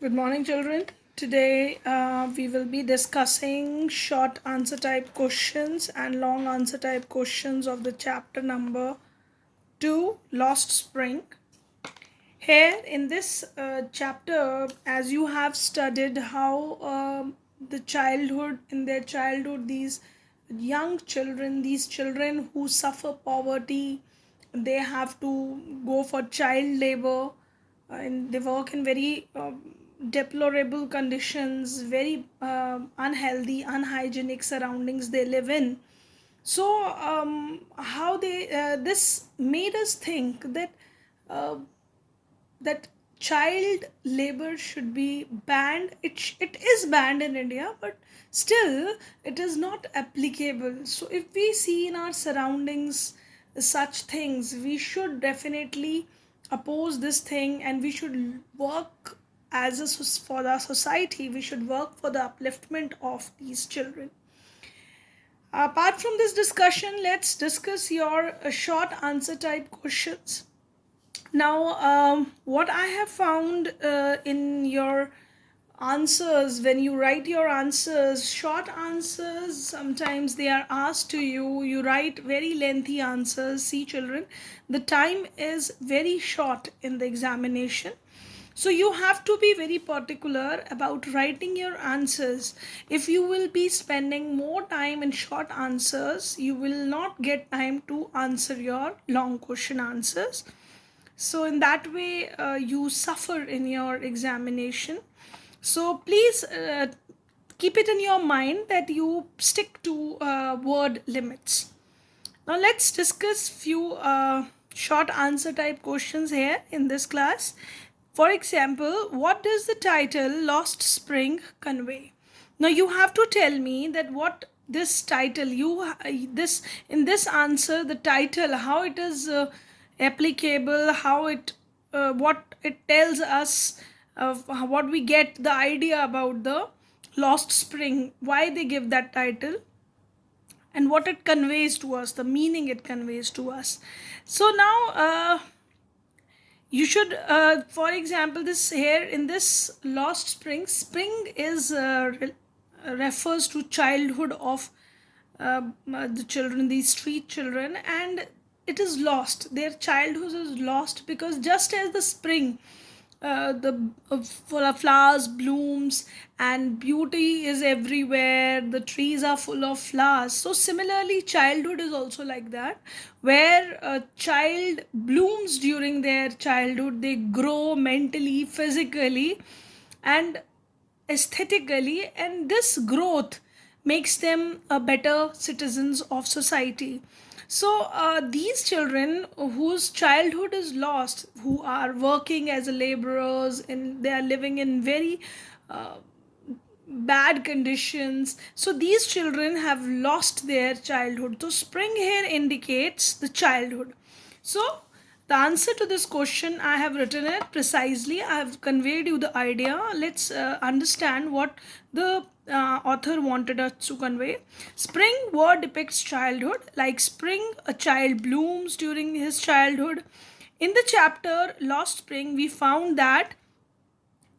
Good morning, children. Today we will be discussing short answer type questions and long answer type questions of the chapter number 2, Lost Spring. Here in this chapter, as you have studied how in their childhood, these young children, these children who suffer poverty, they have to go for child labor and they work in very deplorable conditions, very unhealthy, unhygienic surroundings they live in. So, how they this made us think that uh, that child labor should be banned. It is banned in India, but still it is not applicable. So if we see in our surroundings such things, we should definitely oppose this thing, and we should work for the society. We should work for the upliftment of these children. Apart from this discussion, let's discuss your short answer type questions. Now, what I have found in your answers, when you write your answers, short answers, sometimes they are asked to you, you write very lengthy answers. See, children, the time is very short in the examination. So you have to be very particular about writing your answers. If you will be spending more time in short answers, you will not get time to answer your long question answers. So in that way you suffer in your examination. So please keep it in your mind that you stick to word limits. Now let's discuss few short answer type questions here in this class. For example, what does the title Lost Spring convey? Now you have to tell me that what this title you this in this answer, the title, how it is applicable, how it what it tells us of what we get the idea about the lost spring, why they give that title, and what it conveys to us, the meaning it conveys to us. So now you should for example, this here in this lost spring, spring is refers to childhood of the children, these street children, and it is lost, their childhood is lost, because just as the spring, the full of flowers blooms and beauty is everywhere, the trees are full of flowers, so similarly childhood is also like that, where a child blooms during their childhood, they grow mentally, physically, and aesthetically, and this growth makes them a better citizens of society. So these children whose childhood is lost, who are working as laborers and they are living in very uh, bad conditions, so these children have lost their childhood. So spring here indicates the childhood. So the answer to this question, I have written it precisely, I have conveyed you the idea. Let's understand what the author wanted us to convey. Spring word depicts childhood, like spring, a child blooms during his childhood. In the chapter Lost Spring, we found that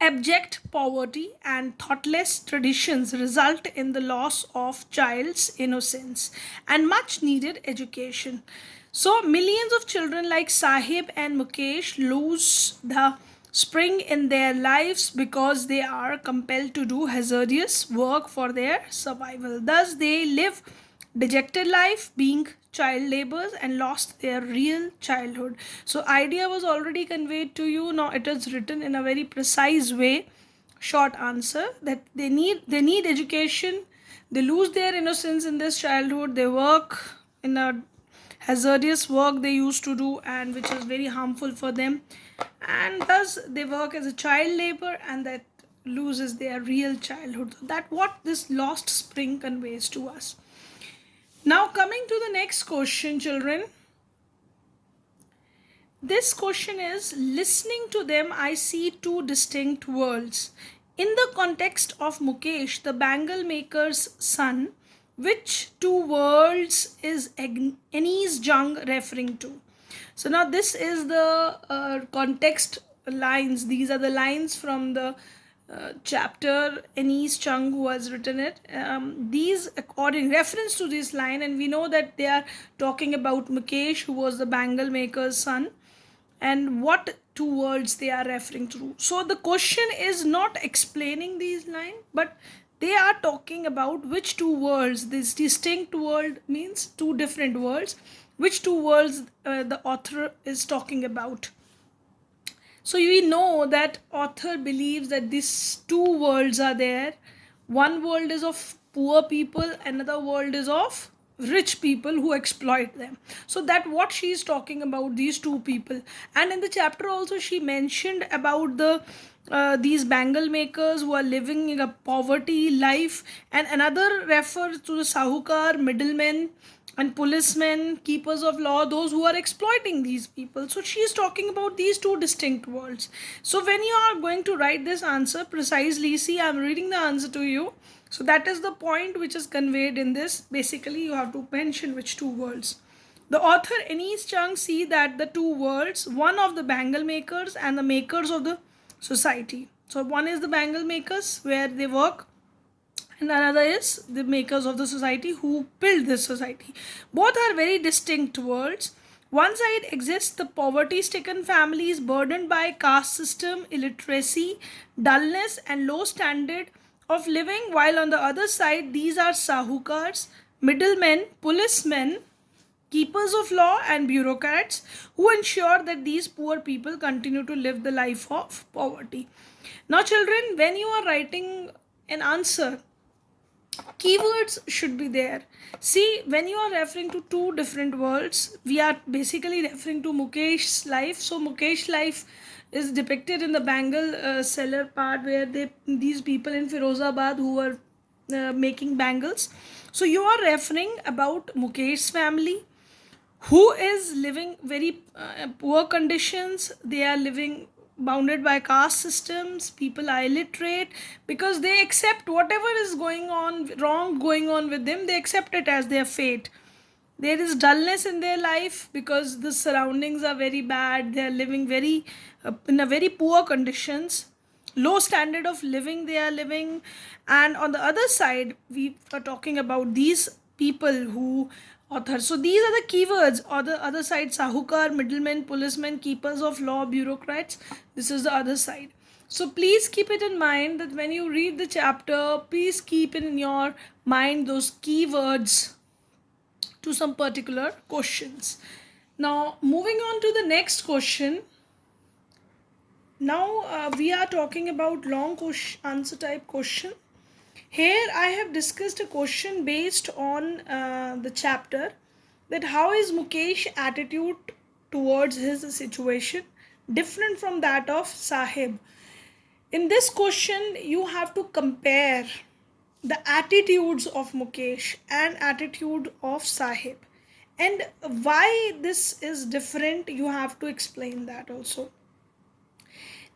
abject poverty and thoughtless traditions result in the loss of child's innocence and much needed education. So, millions of children like Sahib and Mukesh lose the spring in their lives because they are compelled to do hazardous work for their survival. Thus, they live dejected life, being child laborers, and lost their real childhood. So idea was already conveyed to you. Now it is written in a very precise way. Short answer, that they need education, they lose their innocence in this childhood, they work in a hazardous work they used to do, and which is very harmful for them, and thus they work as a child labor, and that loses their real childhood. So that what this lost spring conveys to us. Now, coming to the next question, children. This question is, listening to them, I see two distinct worlds. In the context of Mukesh, the bangle maker's son, which two worlds is Anis Jung referring to? So, now this is the context lines. These are the lines from the chapter, Anise Chung, who has written it. These, according reference to this line, and we know that they are talking about Mukesh, who was the bangle maker's son, and what two worlds they are referring to. So the question is not explaining these lines, but they are talking about which two worlds. This distinct world means two different worlds. Which two worlds the author is talking about. So we know that author believes that these two worlds are there. One world is of poor people, another world is of rich people who exploit them. So that what she is talking about, these two people. And in the chapter also she mentioned about these bangle makers who are living in a poverty life, and another refers to the sahukar, middlemen, and policemen, keepers of law, those who are exploiting these people. So she is talking about these two distinct worlds. So when you are going to write this answer precisely, see, I'm reading the answer to you. So that is the point which is conveyed in this. Basically, you have to mention which two worlds. The author Anise Chung see that the two worlds, one of the bangle makers and the makers of the society. So one is the bangle makers where they work, and another is the makers of the society who build this society. Both are very distinct worlds. One side exists the poverty-stricken families burdened by caste system, illiteracy, dullness, and low standard of living, while on the other side these are sahukars, middlemen, policemen, keepers of law, and bureaucrats who ensure that these poor people continue to live the life of poverty. Now, children, when you are writing an answer, keywords should be there. See, when you are referring to two different worlds, we are basically referring to Mukesh's life. So Mukesh's life is depicted in the bangle seller part, where these people in Firozabad who were making bangles. So you are referring about Mukesh's family, who is living very poor conditions. They are living bounded by caste systems. People are illiterate because they accept whatever is going on wrong going on with them, they accept it as their fate. There is dullness in their life because the surroundings are very bad. They are living very in a very poor conditions, low standard of living they are living. And on the other side, we are talking about these people who author. So these are the keywords. On the other side, sahukar, middlemen, policemen, keepers of law, bureaucrats. This is the other side. So please keep it in mind that when you read the chapter, please keep in your mind those keywords to some particular questions. Now, moving on to the next question. Now we are talking about long question, answer type question. Here I have discussed a question based on the chapter, that how is Mukesh attitude towards his situation different from that of Sahib. In this question you have to compare the attitudes of Mukesh and attitude of Sahib, and why this is different you have to explain that also.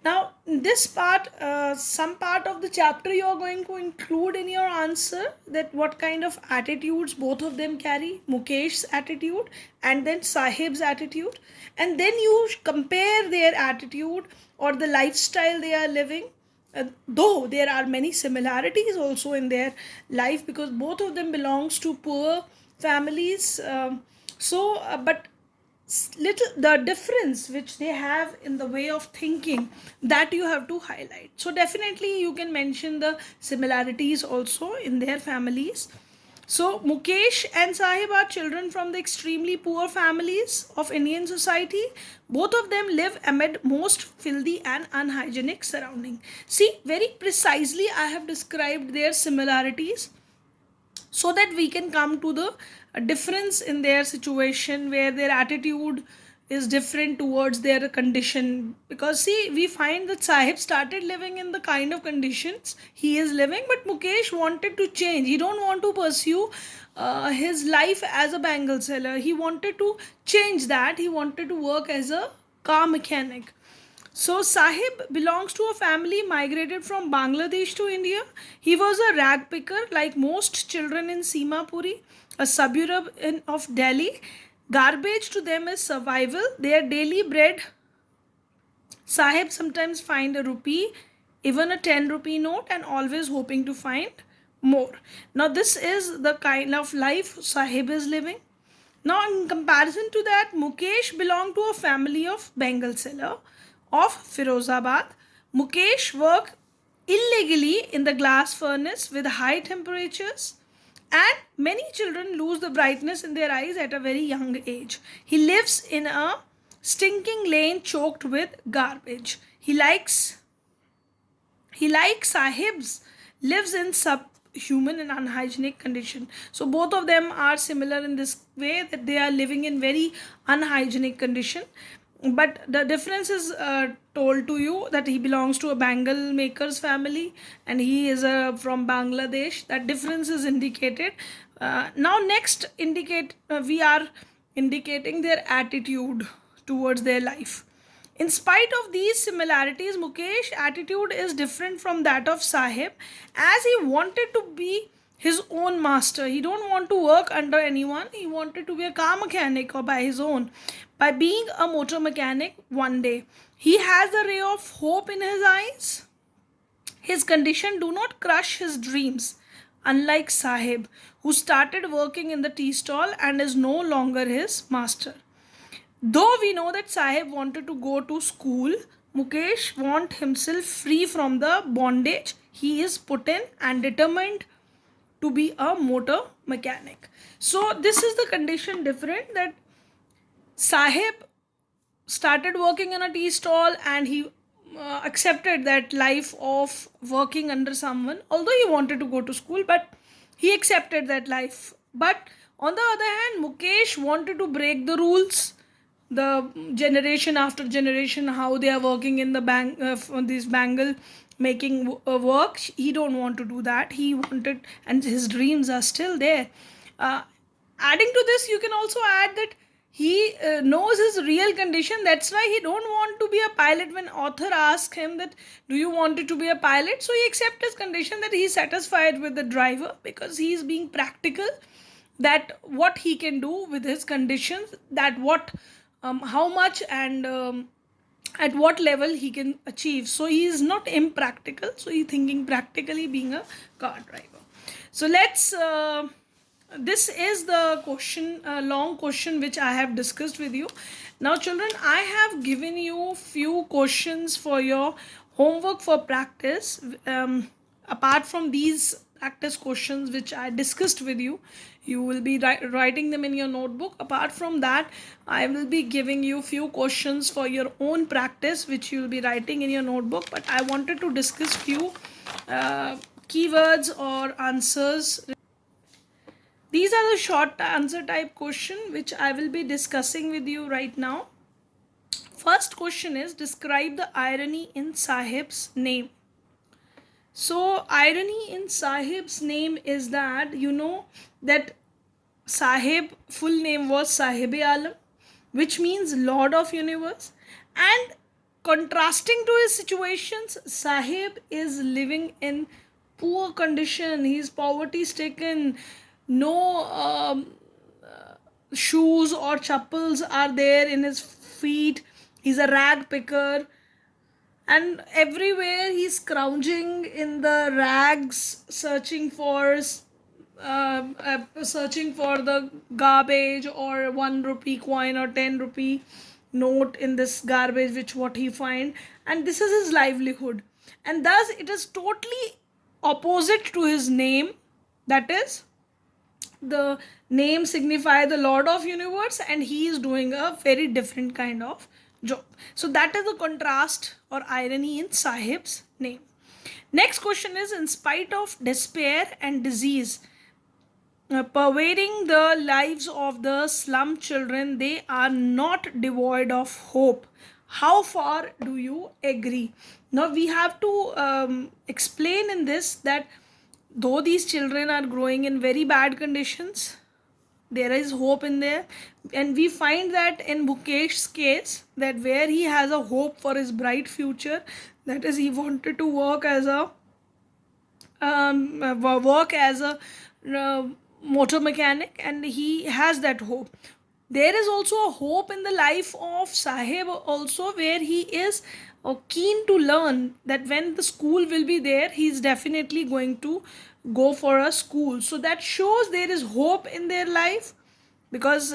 Now, in this part, some part of the chapter you are going to include in your answer, that what kind of attitudes both of them carry, Mukesh's attitude and then Sahib's attitude, and then you compare their attitude or the lifestyle they are living. Though there are many similarities also in their life because both of them belongs to poor families. But little the difference which they have in the way of thinking, that you have to highlight. So definitely you can mention the similarities also in their families. So Mukesh and Sahib are children from the extremely poor families of Indian society. Both of them live amid most filthy and unhygienic surrounding. See, very precisely I have described their similarities so that we can come to the difference in their situation, where their attitude is different towards their condition. Because see, we find that Sahib started living in the kind of conditions he is living, but Mukesh wanted to change. He don't want to pursue his life as a bangle seller. He wanted to change that. He wanted to work as a car mechanic. So Sahib belongs to a family migrated from Bangladesh to India. He was a rag picker like most children in Simapuri, a suburb of Delhi. Garbage to them is survival. Their daily bread, Sahib sometimes find a rupee even a 10 rupee note, and always hoping to find more. Now, this is the kind of life Sahib is living. Now, in comparison to that, Mukesh belonged to a family of Bengal seller of Firozabad. Mukesh worked illegally in the glass furnace with high temperatures, and many children lose the brightness in their eyes at a very young age. He lives in a stinking lane choked with garbage. He likes Sahibs lives in subhuman and unhygienic condition. So both of them are similar in this way, that they are living in very unhygienic condition. But the difference is told to you that he belongs to a bangle makers family, and he is from Bangladesh. That difference is indicated. Now next indicate we are indicating their attitude towards their life. In spite of these similarities, Mukesh's attitude is different from that of Sahib, as he wanted to be his own master. He don't want to work under anyone. He wanted to be a car mechanic or by his own. By being a motor mechanic one day, he has a ray of hope in his eyes. His condition do not crush his dreams, unlike Sahib, who started working in the tea stall and is no longer his master. Though we know that Sahib wanted to go to school, Mukesh want himself free from the bondage he is put in and determined to be a motor mechanic. So this is the condition different, that Sahib started working in a tea stall, and he accepted that life of working under someone, although he wanted to go to school, but he accepted that life. But on the other hand, Mukesh wanted to break the rules. The generation after generation, how they are working in the bank, this bangle making work, he don't want to do that. He wanted, and his dreams are still there. uh, Adding to this, you can also add that he knows his real condition. That's why he don't want to be a pilot. When author asks him that, do you want it to be a pilot, so he accepts his condition, that he is satisfied with the driver, because he is being practical, that what he can do with his conditions, that what how much and at what level he can achieve. So he is not impractical, so he thinking practically, being a car driver. So let's this is the question, long question, which I have discussed with you. Now children, I have given you few questions for your homework for practice. Apart from these practice questions which I discussed with you, you will be writing them in your notebook. Apart from that, I will be giving you few questions for your own practice, which you will be writing in your notebook. But I wanted to discuss few keywords or answers. These are the short answer type question which I will be discussing with you right now. First question is, describe the irony in Sahib's name. So irony in Sahib's name is that, you know, that Sahib full name was Sahib-e-Alam, which means Lord of Universe. And contrasting to his situations, Sahib is living in poor condition. He is poverty stricken. No shoes or chappals are there in his feet. He's a rag picker, and everywhere he's scrounging in the rags, searching for the garbage, or 1 rupee coin or 10 rupee note in this garbage, which what he find, and this is his livelihood. And thus it is totally opposite to his name. That is, the name signify the Lord of Universe, and he is doing a very different kind of job. So that is the contrast or irony in Sahib's name. Next question is, in spite of despair and disease pervading the lives of the slum children, they are not devoid of hope. How far do you agree? Now we have to explain in this that though these children are growing in very bad conditions, there is hope in there. And we find that in Mukesh's case, that where he has a hope for his bright future, that is, he wanted to work as a motor mechanic, and he has that hope. There is also a hope in the life of Sahib also, where he is or keen to learn, that when the school will be there, he's definitely going to go for a school. So that shows there is hope in their life, because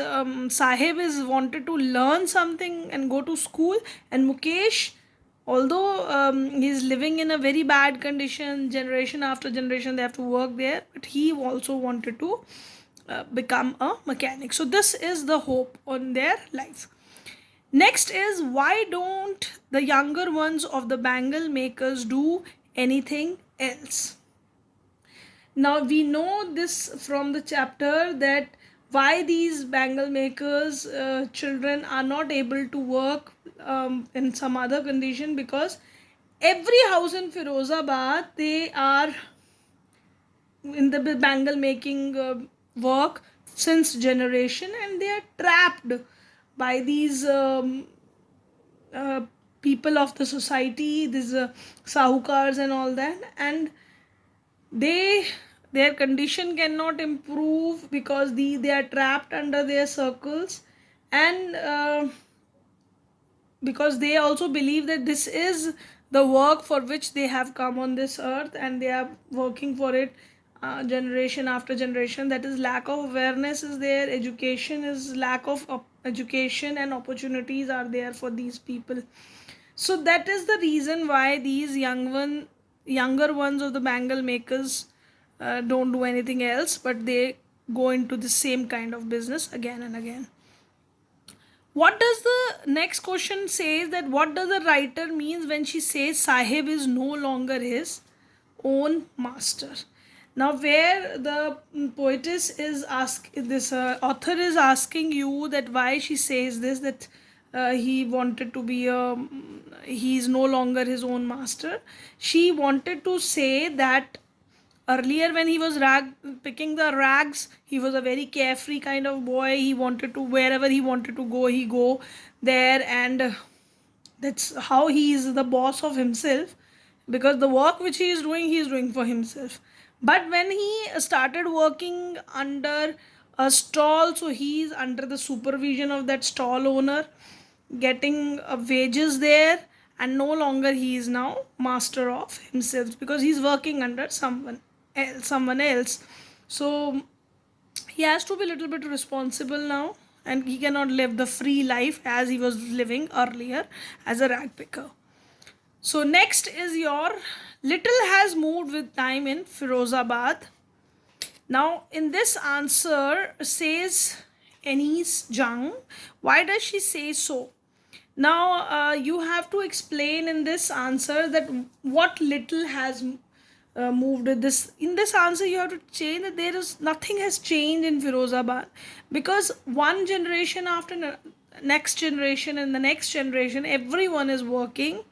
Sahib is wanted to learn something and go to school, and Mukesh, although he's living in a very bad condition, generation after generation they have to work there, but he also wanted to become a mechanic. So this is the hope on their life. Next is, why don't the younger ones of the bangle makers do anything else? Now we know this from the chapter, that why these bangle makers children are not able to work in some other condition, because every house in Firozabad, they are in the bangle making work since generation, and they are trapped by these uh, people of the society, these sahukars and all that, and they, their condition cannot improve, because they are trapped under their circles. And because they also believe that this is the work for which they have come on this earth, and they are working for it generation after generation. That is, lack of awareness is there, education is lack of education, and opportunities are there for these people. So that is the reason why these younger ones of the bangle makers don't do anything else, but they go into the same kind of business again and again. What does the next question says, that what does the writer means when she says Sahib is no longer his own master? Now, where the poetess is this author is asking you that why she says this, that he wanted to be a, he is no longer his own master. She wanted to say that earlier, when he was picking the rags, he was a very carefree kind of boy. He wanted to, wherever he wanted to go, he go there, and that's how he is the boss of himself, because the work which he is doing for himself. But when he started working under a stall, so he is under the supervision of that stall owner, getting wages there, and no longer he is now master of himself, because he's working under someone else. So he has to be a little bit responsible now, and he cannot live the free life as he was living earlier as a rag picker. So next is your little has moved with time in Firozabad. Now in this answer says Anise Jung. Why does she say so? Now you have to explain in this answer that what little has moved with this. In this answer you have to change that there is nothing has changed in Firozabad, because one generation after next generation and the next generation, everyone is working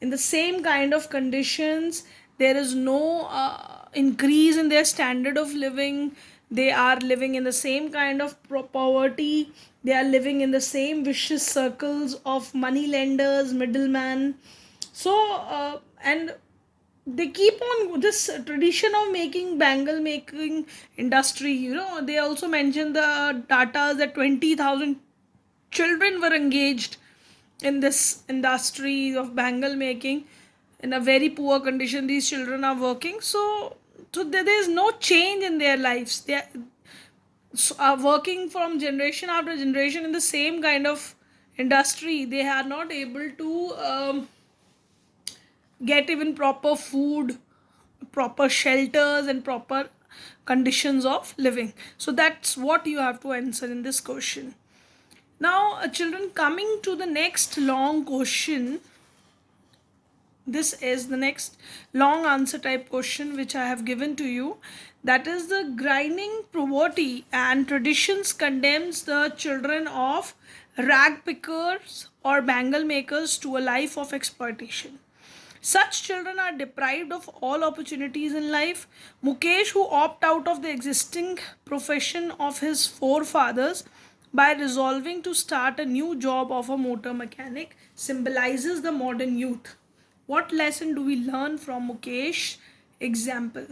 in the same kind of conditions. There is no increase in their standard of living. They are living in the same kind of poverty. They are living in the same vicious circles of money lenders, middlemen. So and they keep on this tradition of making bangle making industry. They also mention the data that 20,000 children were engaged in this industry of bangle making. In a very poor condition, these children are working. So there is no change in their lives. They are working from generation after generation in the same kind of industry. They are not able to get even proper food, proper shelters, and proper conditions of living. So that's what you have to answer in this question. Now, children, coming to the next long question. This is the next long answer type question which I have given to you. That is, the grinding poverty and traditions condemns the children of rag pickers or bangle makers to a life of exploitation. Such children are deprived of all opportunities in life. Mukesh, who opted out of the existing profession of his forefathers by resolving to start a new job of a motor mechanic, symbolizes the modern youth. What lesson do we learn from Mukesh example?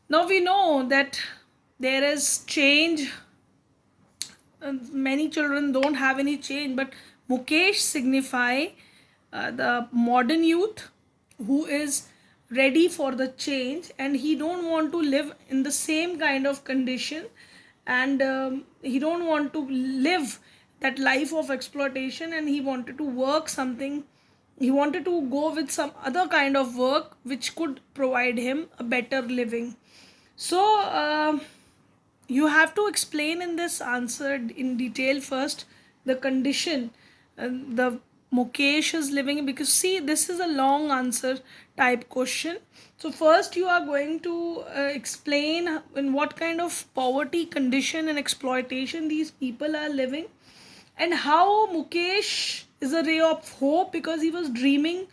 Now we know that there is change. Many children don't have any change, but Mukesh signify the modern youth who is ready for the change, and he don't want to live in the same kind of condition, and he don't want to live that life of exploitation, and he wanted to work something. He wanted to go with some other kind of work which could provide him a better living. So you have to explain in this answer in detail first the condition the Mukesh is living in, because see, this is a long answer type question. So first you are going to explain in what kind of poverty condition and exploitation these people are living, and how Mukesh is a ray of hope because he was dreaming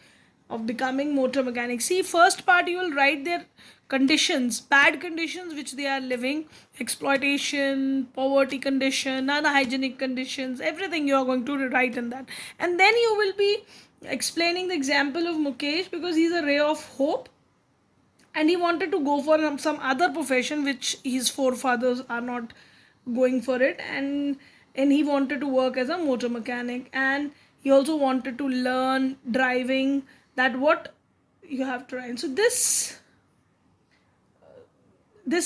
of becoming motor mechanic. See, first part you will write their conditions, bad conditions which they are living, exploitation, poverty condition, unhygienic conditions, everything you are going to write in that. And then you will be explaining the example of Mukesh because he's a ray of hope, and he wanted to go for some other profession which his forefathers are not going for it, and he wanted to work as a motor mechanic, and he also wanted to learn driving, that what you have to learn. So this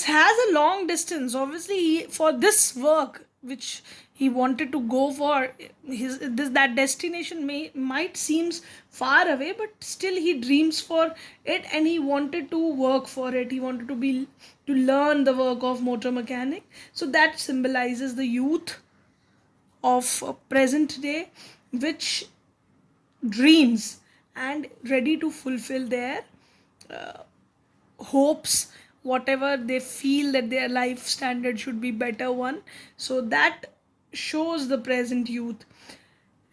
has a long distance. Obviously for this work which he wanted to go for, that destination might seems far away, but still he dreams for it, and he wanted to work for it. He wanted to learn the work of motor mechanic. So that symbolizes the youth of present day, which dreams and ready to fulfill their hopes, whatever they feel that their life standard should be better one. So that shows the present youth,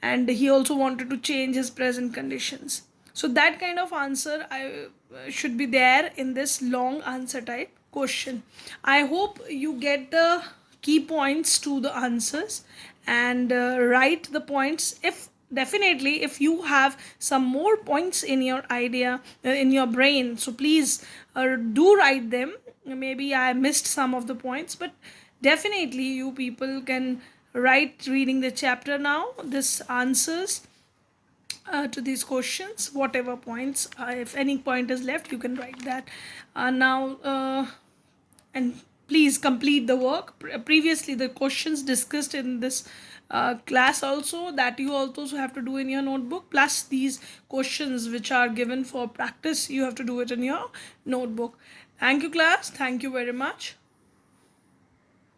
and he also wanted to change his present conditions. So that kind of answer I should be there in this long answer type question. I hope you get the key points to the answers, and write the points. If definitely if you have some more points in your idea in your brain, so please do write them. Maybe I missed some of the points, but definitely you people can write reading the chapter now this answers to these questions, whatever points, if any point is left you can write that now and please complete the work. Previously the questions discussed in this class also, that you also have to do in your notebook, plus these questions which are given for practice, you have to do it in your notebook. Thank you class, thank you very much.